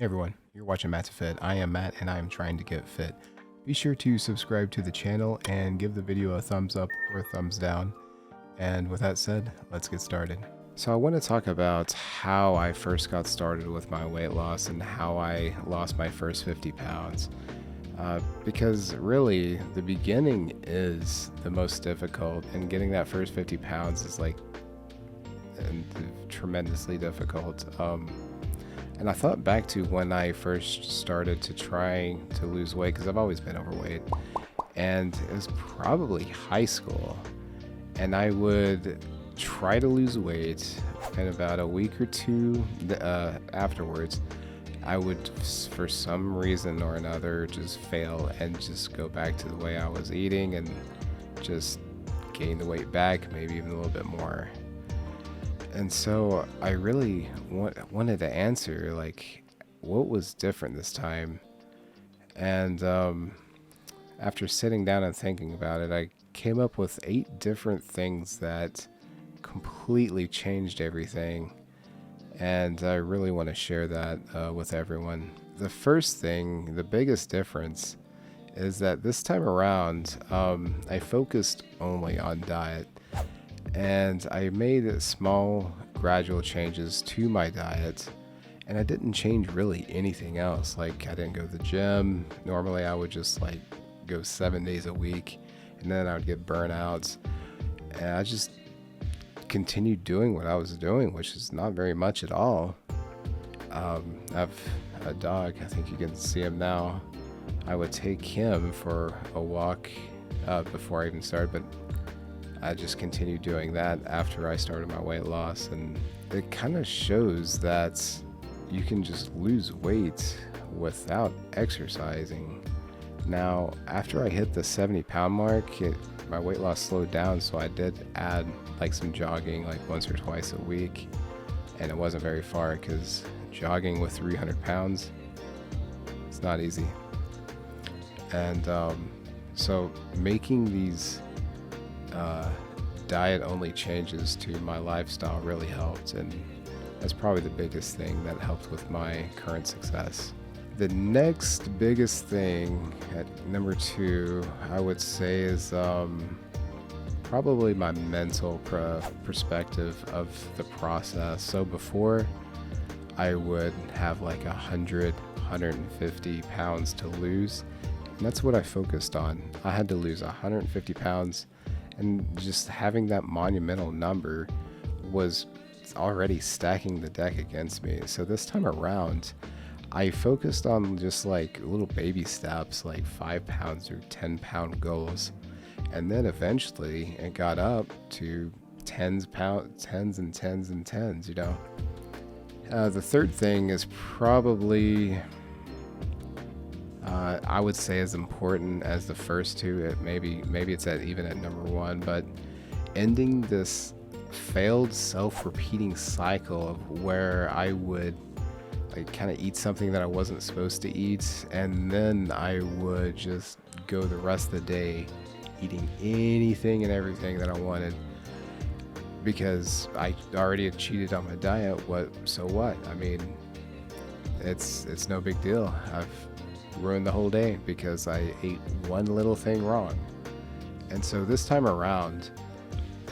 Hey everyone, you're watching Matt to Fit. I am Matt and I am trying to get fit. Be sure to subscribe to the channel and give the video a thumbs up or a thumbs down. And with that said, let's get started. So I want to talk about how I first got started with my weight loss and how I lost my first 50 pounds. Because really the beginning is the most difficult, and getting that first 50 pounds is like tremendously difficult. And I thought back to when I first started to try to lose weight, because I've always been overweight, and it was probably high school, and I would try to lose weight, and about a week or two afterwards, I would, for some reason or another, just fail and just go back to the way I was eating and just gain the weight back, maybe even a little bit more. And so I really wanted to answer, like, what was different this time? And after sitting down and thinking about it, I came up with 8 different things that completely changed everything. And I really want to share that with everyone. The first thing, the biggest difference, is that this time around, I focused only on diet. And I made small, gradual changes to my diet, and I didn't change really anything else. Like, I didn't go to the gym. Normally I would just like go 7 days a week, and then I would get burnouts, and I just continued doing what I was doing, which is not very much at all. I have a dog, I think you can see him now. I would take him for a walk before I even started, but I just continued doing that after I started my weight loss, and it kind of shows that you can just lose weight without exercising. Now, after I hit the 70-pound mark, my weight loss slowed down, so I did add like some jogging, like once or twice a week, and it wasn't very far because jogging with 300 pounds, it's not easy. And so making these diet only changes to my lifestyle really helped, and that's probably the biggest thing that helped with my current success. The next biggest thing at number 2, I would say, is probably my mental perspective of the process. So before, I would have like 150 pounds to lose, and that's what I focused on. I had to lose 150 pounds, and just having that monumental number was already stacking the deck against me. So this time around, I focused on just like little baby steps, like 5 pounds or 10-pound goals. And then eventually it got up to tens and tens, you know. The third thing is probably, I would say, as important as the first two. Maybe it's even at number 1, but ending this failed self-repeating cycle of where I would like kind of eat something that I wasn't supposed to eat, and then I would just go the rest of the day eating anything and everything that I wanted because I already had cheated on my diet. So what? I mean, it's no big deal. I've ruined the whole day because I ate one little thing wrong. And so this time around,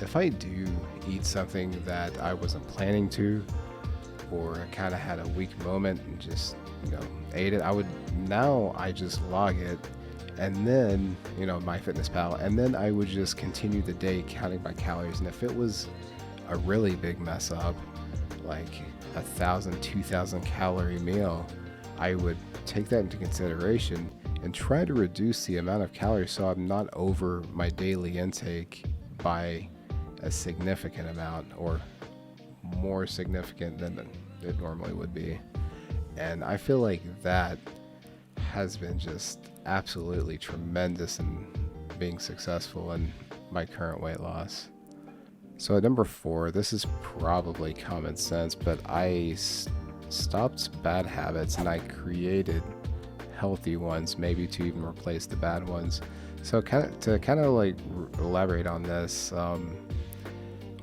if I do eat something that I wasn't planning to, or I kind of had a weak moment and just, ate it, I just log it, and then, MyFitnessPal, and then I would just continue the day counting my calories. And if it was a really big mess up, like 1,000, 2,000 calorie meal, I would take that into consideration and try to reduce the amount of calories so I'm not over my daily intake by a significant amount, or more significant than it normally would be. And I feel like that has been just absolutely tremendous in being successful in my current weight loss. So at number 4, this is probably common sense, but I stopped bad habits and I created healthy ones, maybe to even replace the bad ones. So to elaborate on this,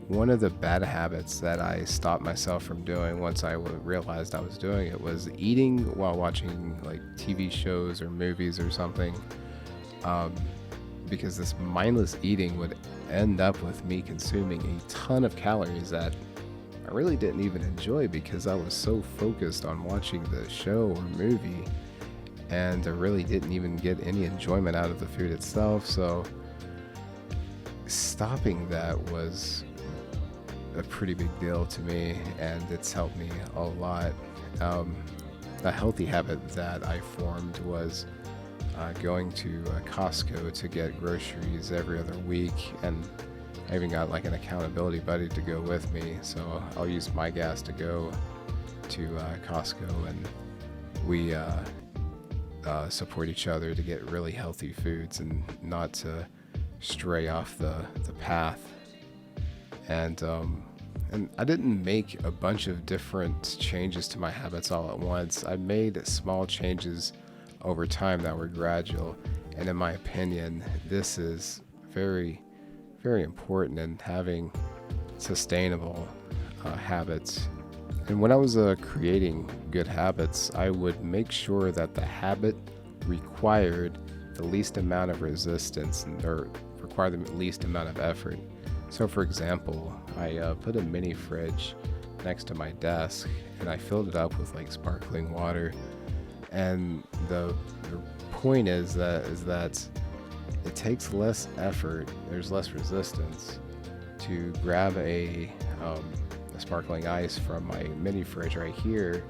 one of the bad habits that I stopped myself from doing once I realized I was doing it was eating while watching like TV shows or movies or something. Um, because this mindless eating would end up with me consuming a ton of calories that I really didn't even enjoy because I was so focused on watching the show or movie, and I really didn't even get any enjoyment out of the food itself. So stopping that was a pretty big deal to me, and it's helped me a lot. A healthy habit that I formed was going to Costco to get groceries every other week, and I even got like an accountability buddy to go with me, so I'll use my gas to go to Costco, and we support each other to get really healthy foods and not to stray off the path. And I didn't make a bunch of different changes to my habits all at once. I made small changes over time that were gradual, and in my opinion, this is very, very important in having sustainable habits. And when I was creating good habits, I would make sure that the habit required the least amount of resistance or required the least amount of effort. So for example, I put a mini fridge next to my desk, and I filled it up with like sparkling water. And the point is that it takes less effort, there's less resistance to grab a sparkling ice from my mini fridge right here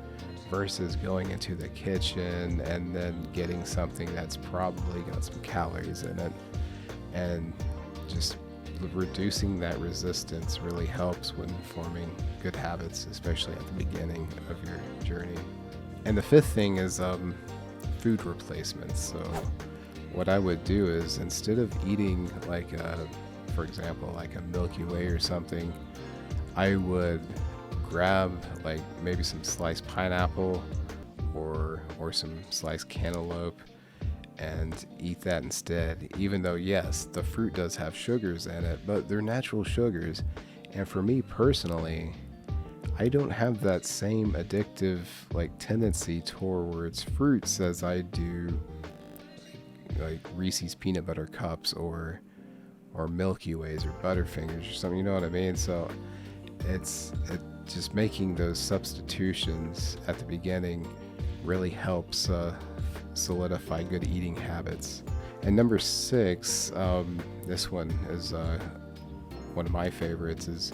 versus going into the kitchen and then getting something that's probably got some calories in it. And just reducing that resistance really helps when forming good habits, especially at the beginning of your journey. And the fifth thing is food replacements. So what I would do is, instead of eating like for example, like a Milky Way or something, I would grab like maybe some sliced pineapple or some sliced cantaloupe and eat that instead, even though yes, the fruit does have sugars in it, but they're natural sugars. And for me personally, I don't have that same addictive like tendency towards fruits as I do like Reese's peanut butter cups or Milky Ways or Butterfingers or something, you know what I mean? So it's just making those substitutions at the beginning really helps solidify good eating habits. And number 6, this one is one of my favorites, is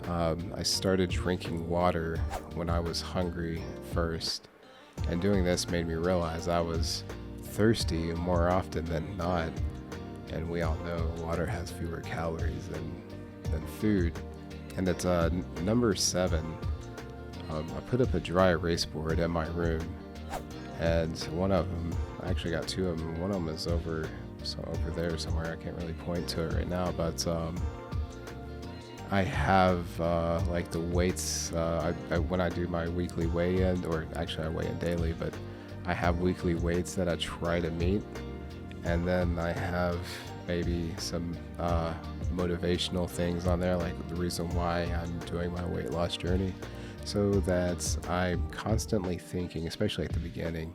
I started drinking water when I was hungry first, and doing this made me realize I was thirsty more often than not. And we all know water has fewer calories than food. And it's number 7. I put up a dry erase board in my room, and one of them, I actually got 2 of them. One of them is over there somewhere. I can't really point to it right now, but I have like the weights. When I do my weekly weigh-in, or actually I weigh in daily, but I have weekly weights that I try to meet. And then I have maybe some motivational things on there, like the reason why I'm doing my weight loss journey, so that I'm constantly thinking, especially at the beginning,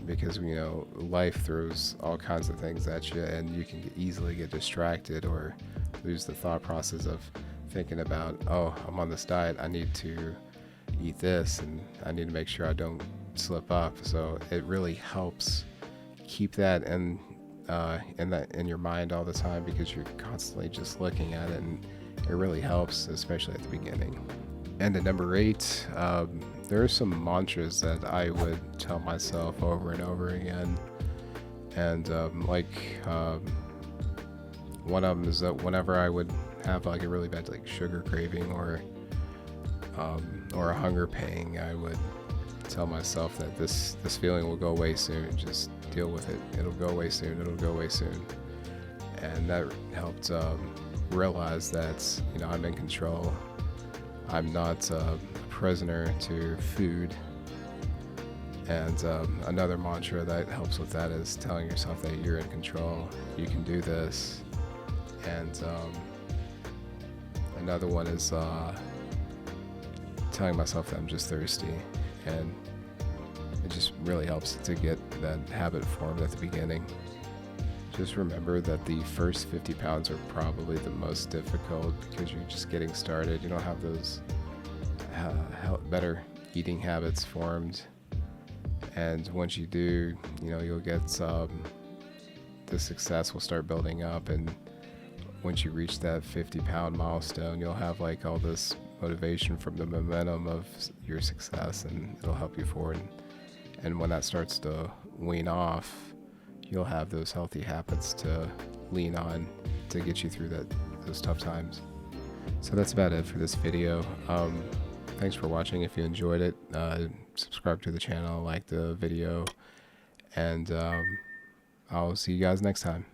because you know life throws all kinds of things at you, and you can easily get distracted or lose the thought process of thinking about, oh, I'm on this diet, I need to eat this, and I need to make sure I don't slip up. So it really helps keep that in your mind all the time, because you're constantly just looking at it, and it really helps, especially at the beginning. And at number 8, there are some mantras that I would tell myself over and over again. And one of them is that whenever I would have like a really bad like sugar craving or a hunger pang, I would tell myself that this feeling will go away soon. Just deal with it. It'll go away soon. It'll go away soon. And that helped realize that, you know, I'm in control. I'm not a prisoner to food. And another mantra that helps with that is telling yourself that you're in control. You can do this. And Another one is telling myself that I'm just thirsty, and it just really helps to get that habit formed at the beginning. Just remember that the first 50 pounds are probably the most difficult because you're just getting started. You don't have those better eating habits formed, and once you do, you'll get the success will start building up, and once you reach that 50-pound milestone, you'll have like all this motivation from the momentum of your success, and it'll help you forward. And when that starts to wean off, you'll have those healthy habits to lean on to get you through those tough times. So that's about it for this video. Thanks for watching. If you enjoyed it, subscribe to the channel, like the video, and I'll see you guys next time.